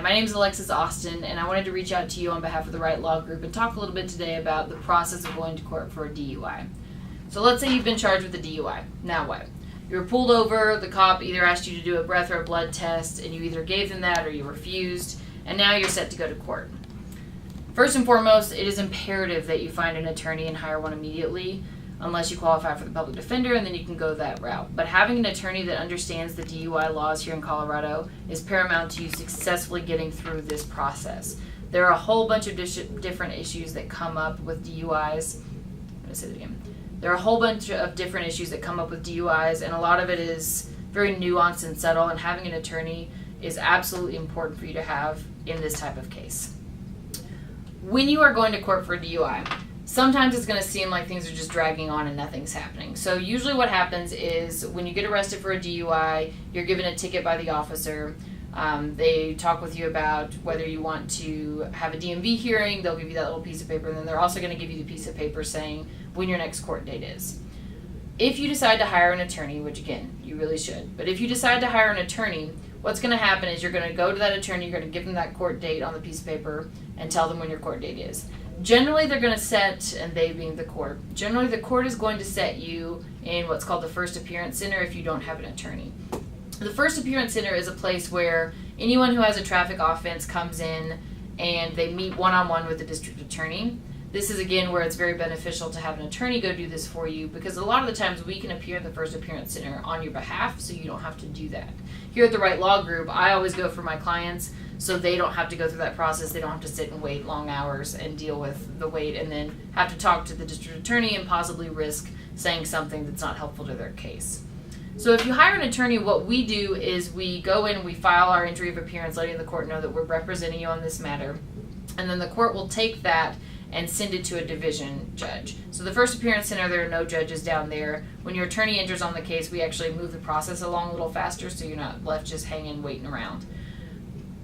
my name is Alexis Austin, and I wanted to reach out to you on behalf of the Right Law Group and talk a little bit today about the process of going to court for a DUI. So let's say you've been charged with a DUI. Now what? You were pulled over, the cop either asked you to do a breath or a blood test, and you either gave them that or you refused, and now you're set to go to court. First and foremost, it is imperative that you find an attorney and hire one immediately, unless you qualify for the public defender, and then you can go that route. But having an attorney that understands the DUI laws here in Colorado is paramount to you successfully getting through this process. There are a whole bunch of different issues that come up with DUIs. I'm going to say that again. There are a whole bunch of different issues that come up with DUIs, and a lot of it is very nuanced and subtle, and having an attorney is absolutely important for you to have in this type of case. When you are going to court for a DUI, sometimes it's going to seem like things are just dragging on and nothing's happening. So usually what happens is when you get arrested for a DUI, you're given a ticket by the officer. They talk with you about whether you want to have a DMV hearing. They'll give you that little piece of paper, and then they're also going to give you the piece of paper saying when your next court date is. If you decide to hire an attorney, which again, you really should, but if you decide to hire an attorney, what's going to happen is you're going to go to that attorney, you're going to give them that court date on the piece of paper and tell them when your court date is. Generally, they're going to set, and they being the court, generally the court is going to set you in what's called the First Appearance Center if you don't have an attorney. The First Appearance Center is a place where anyone who has a traffic offense comes in and they meet one-on-one with the district attorney. This is, again, where it's very beneficial to have an attorney go do this for you, because a lot of the times we can appear at the First Appearance Center on your behalf, so you don't have to do that. Here at the Right Law Group, I always go for my clients so they don't have to go through that process. They don't have to sit and wait long hours and deal with the wait and then have to talk to the district attorney and possibly risk saying something that's not helpful to their case. So if you hire an attorney, what we do is we go in, we file our entry of appearance, letting the court know that we're representing you on this matter, and then the court will take that and send it to a division judge. So the First Appearance Center, there are no judges down there. When your attorney enters on the case, we actually move the process along a little faster so you're not left just hanging, waiting around.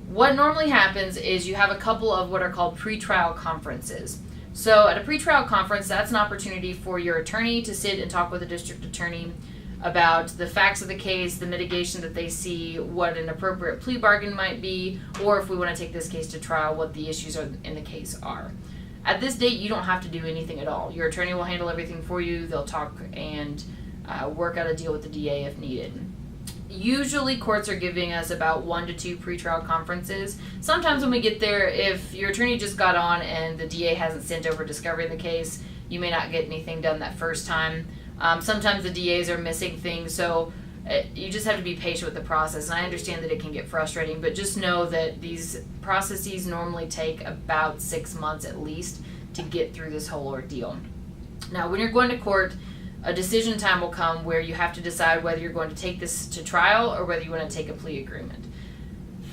What normally happens is you have a couple of what are called pretrial conferences. So at a pretrial conference, that's an opportunity for your attorney to sit and talk with the district attorney about the facts of the case, the mitigation that they see, what an appropriate plea bargain might be, or if we want to take this case to trial, what the issues are in the case are. At this date, you don't have to do anything at all. Your attorney will handle everything for you. They'll talk and work out a deal with the DA if needed. Usually courts are giving us about 1 to 2 pretrial conferences. Sometimes when we get there, if your attorney just got on and the DA hasn't sent over discovery in the case, you may not get anything done that first time. Sometimes the DAs are missing things, so you just have to be patient with the process. And I understand that it can get frustrating, but just know that these processes normally take about 6 months at least to get through this whole ordeal. Now, when you're going to court, a decision time will come where you have to decide whether you're going to take this to trial or whether you want to take a plea agreement.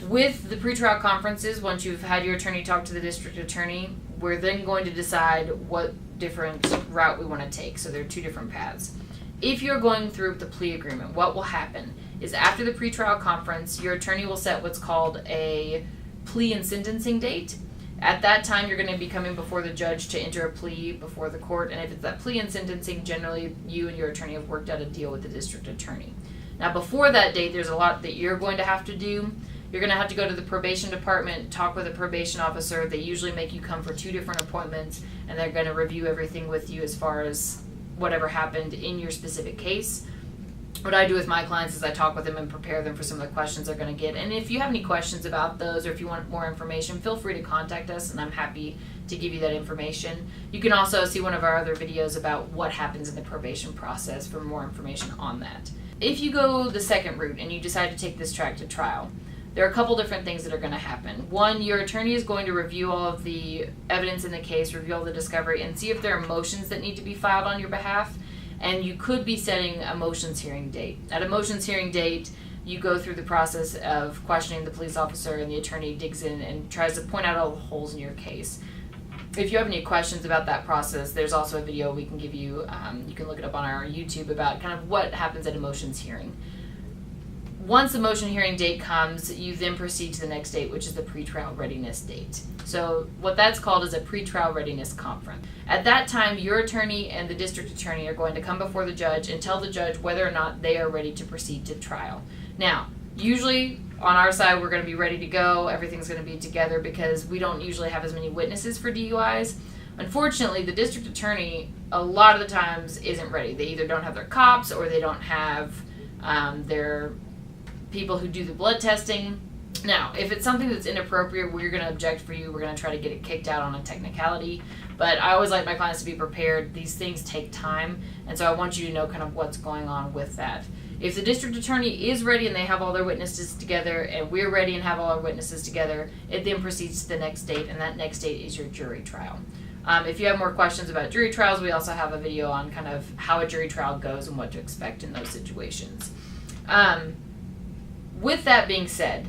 With the pretrial conferences, once you've had your attorney talk to the district attorney, we're then going to decide what different route we want to take. So there are 2 different paths. If you're going through the plea agreement, what will happen is after the pretrial conference, your attorney will set what's called a plea and sentencing date. At that time, you're going to be coming before the judge to enter a plea before the court, and if it's that plea and sentencing, generally you and your attorney have worked out a deal with the district attorney. Now, before that date, there's a lot that you're going to have to do. You're going to have to go to the probation department, talk with a probation officer. They usually make you come for 2 different appointments, and they're going to review everything with you as far as whatever happened in your specific case. What I do with my clients is I talk with them and prepare them for some of the questions they're going to get. And if you have any questions about those or if you want more information, feel free to contact us, and I'm happy to give you that information. You can also see one of our other videos about what happens in the probation process for more information on that. If you go the second route and you decide to take this track to trial, there are a couple different things that are going to happen. One, your attorney is going to review all of the evidence in the case, review all the discovery, and see if there are motions that need to be filed on your behalf. And you could be setting a motions hearing date. At a motions hearing date, you go through the process of questioning the police officer, and the attorney digs in and tries to point out all the holes in your case. If you have any questions about that process, there's also a video we can give you. You can look it up on our YouTube about kind of what happens at a motions hearing. Once the motion hearing date comes, you then proceed to the next date, which is the pretrial readiness date. So what that's called is a pretrial readiness conference. At that time, your attorney and the district attorney are going to come before the judge and tell the judge whether or not they are ready to proceed to trial. Now, Usually on our side, we're going to be ready to go. Everything's going to be together because we don't usually have as many witnesses for DUIs. Unfortunately, the district attorney, a lot of the times, isn't ready. They either don't have their cops or they don't have their people who do the blood testing. Now, if it's something that's inappropriate, we're going to object for you. We're going to try to get it kicked out on a technicality. But I always like my clients to be prepared. These things take time, and so I want you to know kind of what's going on with that. If the district attorney is ready and they have all their witnesses together, and we're ready and have all our witnesses together, it then proceeds to the next date, and that next date is your jury trial. If you have more questions about jury trials, we also have a video on kind of how a jury trial goes and what to expect in those situations. With that being said,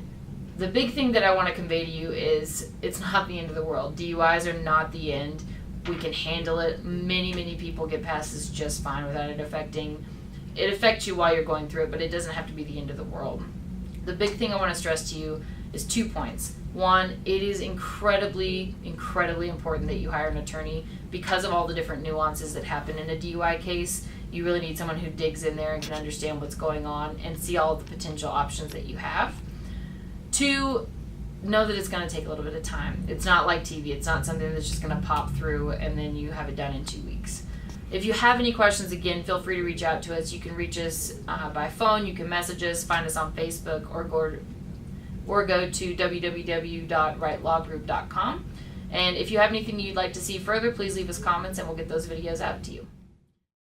the big thing that I want to convey to you is it's not the end of the world. DUIs are not the end. We can handle it. Many people get past this just fine without it affecting. It affects you while you're going through it, but it doesn't have to be the end of the world. The big thing I want to stress to you is 2 points. One, it is incredibly important that you hire an attorney because of all the different nuances that happen in a DUI case. You really need someone who digs in there and can understand what's going on and see all of the potential options that you have. 2, know that it's going to take a little bit of time. It's not like TV. It's not something that's just going to pop through and then you have it done in 2 weeks. If you have any questions, again, feel free to reach out to us. You can reach us by phone. You can message us, find us on Facebook, or go to www.rightlawgroup.com. And if you have anything you'd like to see further, please leave us comments and we'll get those videos out to you.